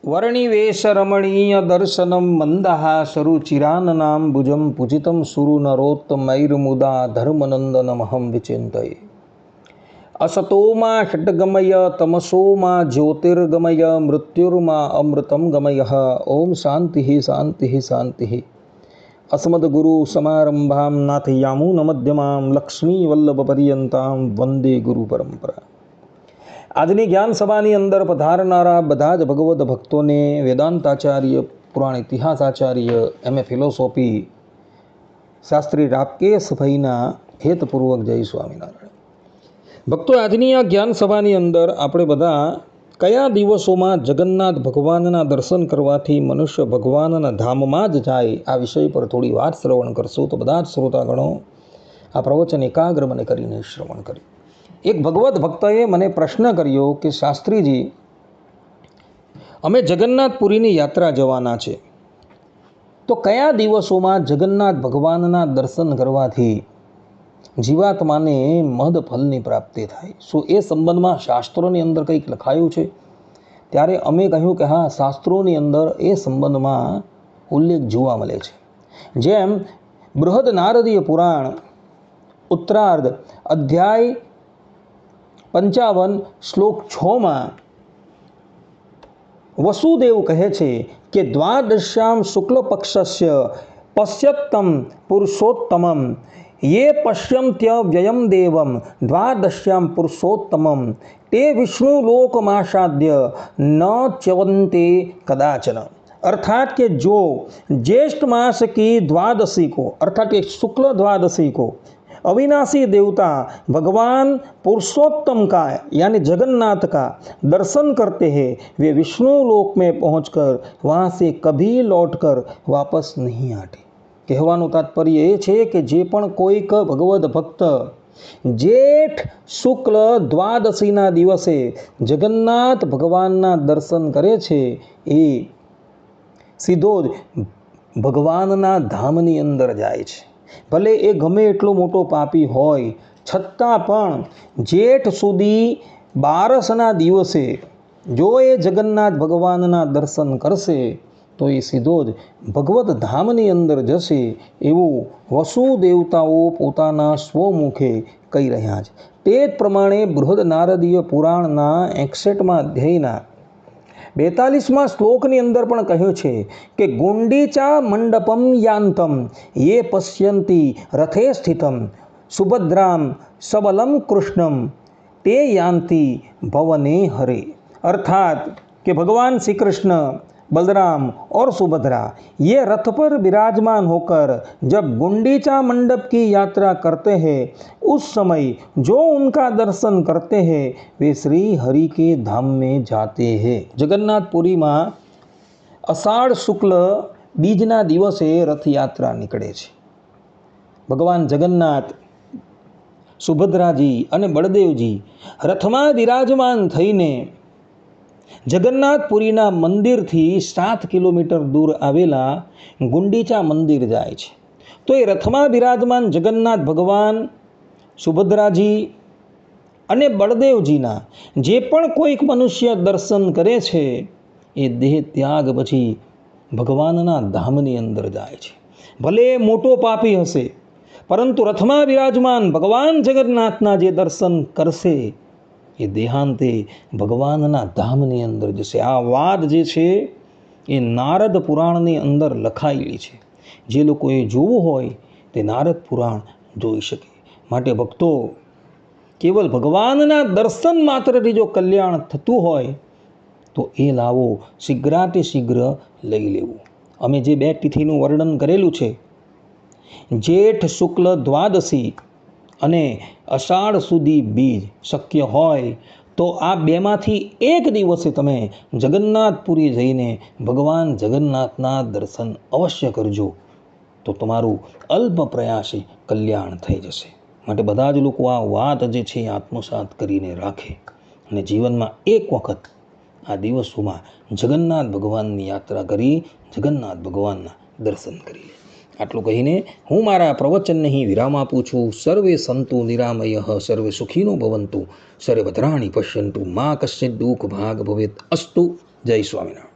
वर्णिवेशरमणीय दर्शनं मन्दहासरुचिराननाम्बुजं पूजितं सुरनरोत्तमैर्मुदा धर्मनन्दनमहं विचिन्तये। असतो मा षड्गमय तमसो मा ज्योतिर्गमय मृत्युर्मा अमृतं गमयः। ओम शांति शांति शांति। अस्मद्गुरु समारंभां नाथयामुनमध्यमां लक्ष्मीवल्लभपर्यन्तां वंदे गुरु परंपरा। આજની જ્ઞાન સભાની અંદર પધારનારા બધા જ ભગવદ્ ભક્તોને વેદાંતાચાર્ય, પુરાણ ઇતિહાસાચાર્ય, એમએ ફિલોસોફી શાસ્ત્રી રાકેશભાઈના હેતપૂર્વક જય સ્વામિનારાયણ. ભક્તો, આજની આ જ્ઞાન સભાની અંદર આપણે બધા કયા દિવસોમાં જગન્નાથ ભગવાનના દર્શન કરવાથી મનુષ્ય ભગવાનના ધામમાં જ જાય આ વિષય પર થોડી વાત શ્રવણ કરશું. તો બધા જ શ્રોતાગણો આ પ્રવચન એકાગ્ર મને કરીને શ્રવણ કર્યું. એક ભગવદ્ ભક્તએ મને પ્રશ્ન કર્યો કે શાસ્ત્રીજી, અમે જગન્નાથપુરીની યાત્રા જવાના છે, તો કયા દિવસોમાં જગન્નાથ ભગવાનના દર્શન કરવાથી જીવાત્માને મહદ ફલની પ્રાપ્તિ થાય? શું એ સંબંધમાં શાસ્ત્રોની અંદર કંઈક લખાયું છે? ત્યારે અમે કહ્યું કે હા, શાસ્ત્રોની અંદર એ સંબંધમાં ઉલ્લેખ જોવા મળે છે. જેમ બૃહદ નારદીય પુરાણ ઉત્તરાર્ધ અધ્યાય 55 શ્લોક 6 વસુદેવ કહે છે કે દ્વાદશ્યામ શુક્લ પક્ષસ્ય પશ્યત્તમ પુરુષોત્તમમ યે પશ્યંત્ય વ્યયમ દેવમ દ્વાદશ્યામ પુરુષોત્તમમ તે વિષ્ણુ લોકમાસાદ્ય ન ચ્યવંતે કદાચન. अर्थात कि जो ज्येष्ठ मास की द्वादशी को, अर्थात कि शुक्ल द्वादशी को अविनाशी देवता भगवान पुरुषोत्तम का यानी जगन्नाथ का दर्शन करते हैं, वे विष्णु लोक में पहुंचकर वहाँ से कभी लौटकर वापस नहीं आते. કહેવાનું તાત્પર્ય એ છે કે જે પણ કોઈક ભગવદ ભક્ત જેઠ શુક્લ દ્વાદશીના દિવસે જગન્નાથ ભગવાનના દર્શન કરે છે એ સીધો જ ભગવાનના ધામની અંદર જાય છે. ભલે એ ગમે એટલો મોટો પાપી હોય છતાં પણ જેઠ સુધી 12ના દિવસે જો એ જગન્નાથ ભગવાનના દર્શન કરશે તો એ સીધો જ ભગવત ધામની અંદર જશે, એવું વસુ દેવતાઓ પોતાના સ્વમુખે કહી રહ્યા છે. તે જ પ્રમાણે બૃહદ નારદીય પુરાણના 61મા અધ્યાયના 42મા શ્લોકની અંદર પણ કહ્યું છે કે ગુંડીચા મંડપમ યાંતમ યે પશ્યંતી રથે સ્થિતમ સુભદ્રામ સબલમ કૃષ્ણમ તે યાંતિ ભવને હરે. अर्थात कि भगवान श्री कृष्ण, बलराम और सुभद्रा ये रथ पर विराजमान होकर जब गुंडीचा मंडप की यात्रा करते हैं, उस समय जो उनका दर्शन करते हैं वे श्री हरि के धाम में जाते हैं. जगन्नाथपुरी में अषाढ़ शुक्ल बीजना दिवसे रथ यात्रा निकले छे. भगवान जगन्नाथ, सुभद्राजी અને બળદેવજી રથમાં વિરાજમાન થઈને જગન્નાથપુરીના મંદિરથી 7 કિલોમીટર દૂર આવેલા ગુંડીચા મંદિર જાય છે. તો એ રથમાં વિરાજમાન જગન્નાથ ભગવાન, સુભદ્રાજી અને બળદેવજીના જે પણ કોઈક મનુષ્ય દર્શન કરે છે એ દેહ ત્યાગ પછી ભગવાનના ધામની અંદર જાય છે. ભલે મોટો પાપી હશે, પરંતુ રથમાં વિરાજમાન ભગવાન જગન્નાથના જે દર્શન કરશે એ દેહાંતે ભગવાનના ધામની અંદર જશે. આ વાત જે છે એ નારદ પુરાણની અંદર લખાયેલી છે. જે લોકોએ જોવું હોય તે નારદ પુરાણ જોઈ શકે. માટે ભક્તો, કેવલ ભગવાનના દર્શન માત્રથી જો કલ્યાણ થતું હોય તો એ લાવો શીઘ્રાતિ શીઘ્ર લઈ લેવું. અમે જે 2 તિથિનું વર્ણન કરેલું છે, જેઠ શુક્લ દ્વાદશી અને અષાઢ સુધી બીજ, શક્ય હોય તો આ 2માંથી એક દિવસે તમે જગન્નાથપુરી જઈને ભગવાન જગન્નાથના દર્શન અવશ્ય કરજો, તો તમારું અલ્પ પ્રયાસે કલ્યાણ થઈ જશે. માટે બધા જ લોકો આ વાત જે છે એ આત્મસાત કરીને રાખે અને જીવનમાં એક વખત આ દિવસોમાં જગન્નાથ ભગવાનની યાત્રા કરી જગન્નાથ ભગવાનના દર્શન કરી લે. આટલું કહીને હું મારા પ્રવચનને અહીં વિરામ આપું છું. સર્વે સંતુ નિરામયઃ, સર્વે સુખીનો ભવંતુ, સર્વે ભદ્રાણી પશ્યંતુ, મા કશ્ચિત દુઃખ ભાગ ભવેત. અસ્તુ. જય સ્વામિનારાયણ.